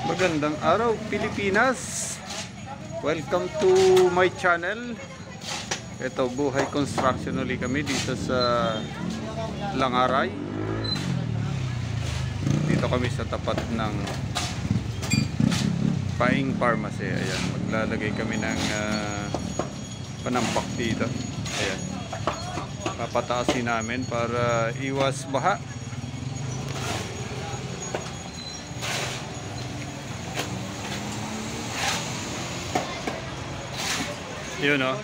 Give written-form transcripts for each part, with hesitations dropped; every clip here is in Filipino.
Magandang araw Pilipinas. Welcome to my channel. Ito, buhay construction ulit kami dito sa Langaray. Dito kami sa tapat ng Paing Pharmacy. Ayan, maglalagay kami ng panampak dito. Ayan, papataasin namin para iwas baha. Yun o.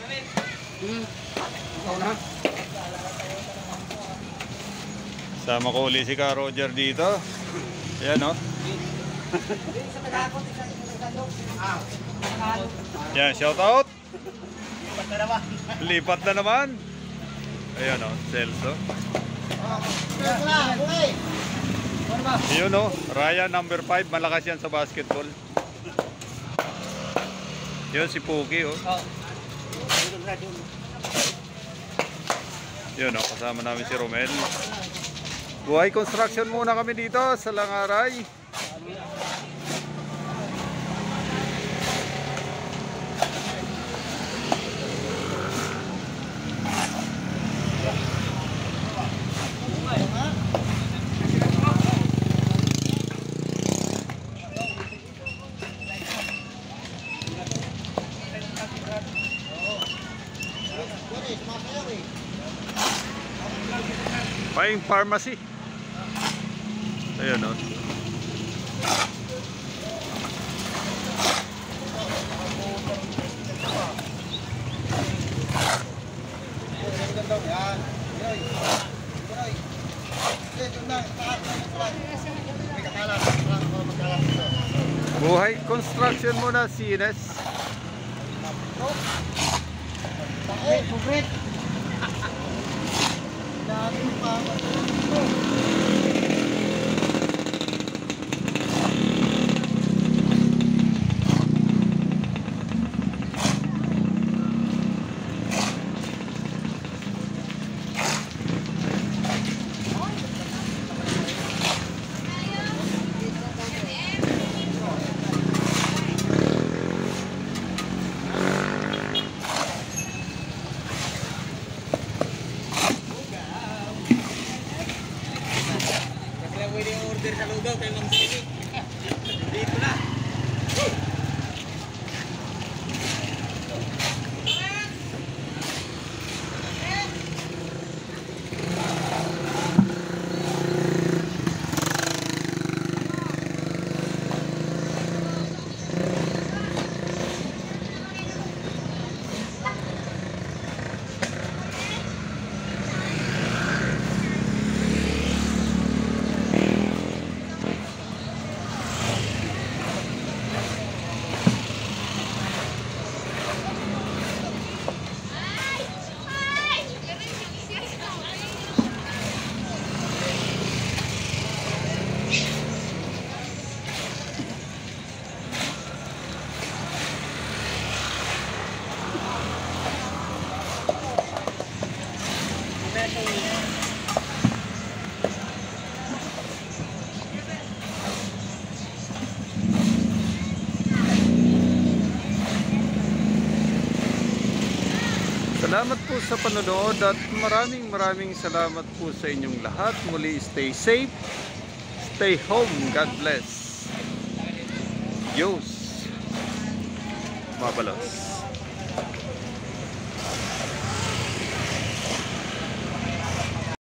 Sama ko ulit si Ka Roger dito. Ayan o. Yan, shout out. Lipat na naman. Ayan o, Celso. Yun o, Ryan number 5. Malakas yan sa basketball. Yun si Puki o. Yun o, kasama namin si Romel. Buhay construction muna kami dito sa Langaray. Paing Pharmacy. Ayun o. Buhay construction muna, CNS. Order sa lugaw kay Ma'am Sini. Dito na. Salamat po sa panonood at maraming salamat po sa inyong lahat. Muli, stay safe, stay home, God bless. Diyos mabalos.